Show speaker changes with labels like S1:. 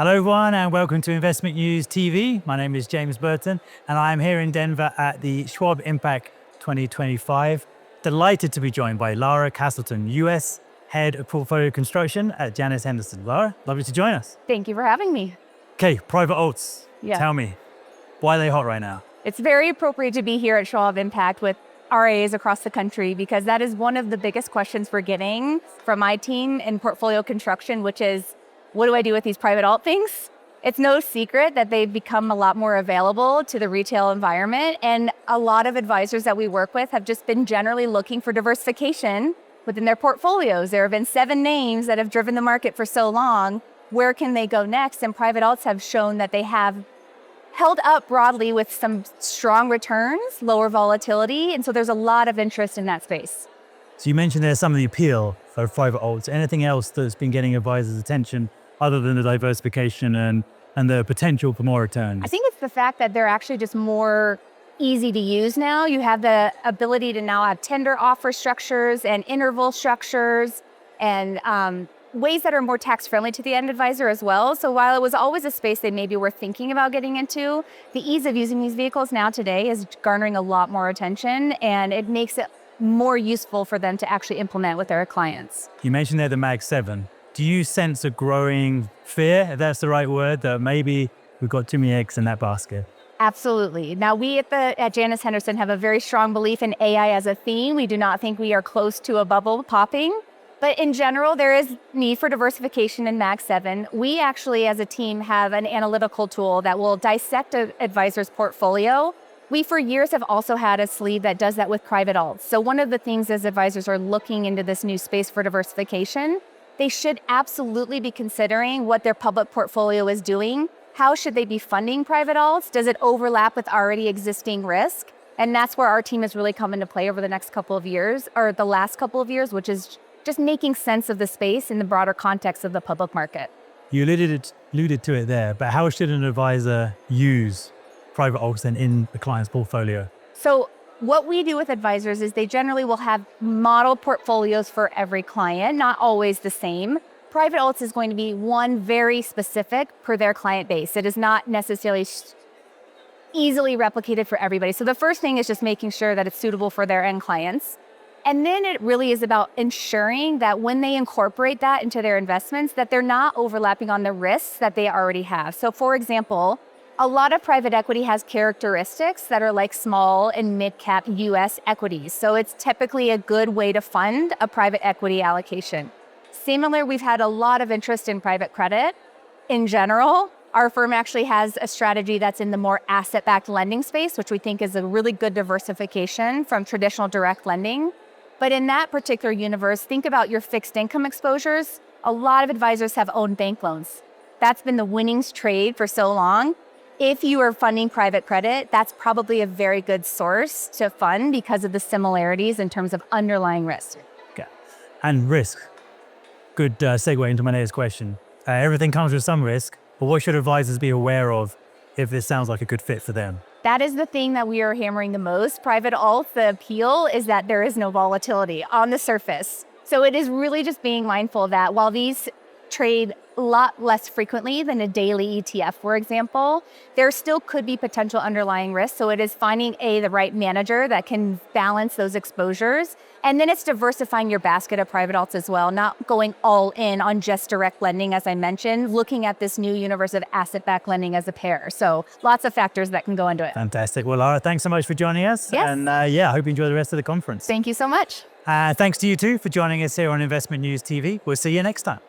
S1: Hello everyone and welcome to Investment News TV. My name is James Burton and I'm here in Denver at the Schwab Impact 2025. Delighted to be joined by Lara Castleton, US Head of Portfolio Construction at Janus Henderson. Lara, lovely to join us.
S2: Thank you for having me.
S1: Okay, private alts.
S2: Yeah.
S1: Tell me, why are they hot right now?
S2: It's very appropriate to be here at Schwab Impact with RIAs across the country because that is one of the biggest questions we're getting from my team in portfolio construction, which is, what do I do with these private alt things? It's no secret that they've become a lot more available to the retail environment. And a lot of advisors that we work with have just been generally looking for diversification within their portfolios. There have been 7 names that have driven the market for so long. Where can they go next? And private alts have shown that they have held up broadly with some strong returns, lower volatility. And so there's a lot of interest in that space.
S1: So you mentioned there's some of the appeal of private alts. Anything else that's been getting advisors' attention other than the diversification and the potential for more returns?
S2: I think it's the fact that they're actually just more easy to use now. You have the ability to now have tender offer structures and interval structures and ways that are more tax-friendly to the end advisor as well. So while it was always a space they maybe were thinking about getting into, the ease of using these vehicles now today is garnering a lot more attention, and it makes it more useful for them to actually implement with their clients.
S1: You mentioned there the Mag 7. Do you sense a growing fear, if that's the right word, that maybe we've got too many eggs in that basket?
S2: Absolutely. Now, we at Janus Henderson have a very strong belief in AI as a theme. We do not think we are close to a bubble popping. But in general, there is need for diversification in Mag 7. We actually, as a team, have an analytical tool that will dissect an advisor's portfolio. We, for years, have also had a sleeve that does that with private alts. So one of the things as advisors are looking into this new space for diversification, they should absolutely be considering what their public portfolio is doing. How should they be funding private alts? Does it overlap with already existing risk? And that's where our team has really come into play over the next couple of years, or the last couple of years, which is just making sense of the space in the broader context of the public market.
S1: You alluded to it there, but how should an advisor use private alts then in the client's portfolio?
S2: So what we do with advisors is they generally will have model portfolios for every client, not always the same. Private alts is going to be one very specific per their client base. It is not necessarily easily replicated for everybody. So the first thing is just making sure that it's suitable for their end clients. And then it really is about ensuring that when they incorporate that into their investments, that they're not overlapping on the risks that they already have. So for example, a lot of private equity has characteristics that are like small and mid-cap US equities. So it's typically a good way to fund a private equity allocation. Similar, we've had a lot of interest in private credit. In general, our firm actually has a strategy that's in the more asset-backed lending space, which we think is a really good diversification from traditional direct lending. But in that particular universe, think about your fixed income exposures. A lot of advisors have owned bank loans. That's been the winnings trade for so long. If you are funding private credit, that's probably a very good source to fund because of the similarities in terms of underlying risk.
S1: Okay. And risk. Good segue into my next question. Everything comes with some risk, but what should advisors be aware of if this sounds like a good fit for them?
S2: That is the thing that we are hammering the most. Private alts, the appeal is that there is no volatility on the surface. So it is really just being mindful that while these trade a lot less frequently than a daily ETF, for example, there still could be potential underlying risks. So it is finding the right manager that can balance those exposures. And then it's diversifying your basket of private alts as well, not going all in on just direct lending, as I mentioned, looking at this new universe of asset-backed lending as a pair. So lots of factors that can go into it.
S1: Fantastic. Well, Lara, thanks so much for joining us.
S2: Yes.
S1: And I hope you enjoy the rest of the conference.
S2: Thank you so much.
S1: Thanks to you too for joining us here on Investment News TV. We'll see you next time.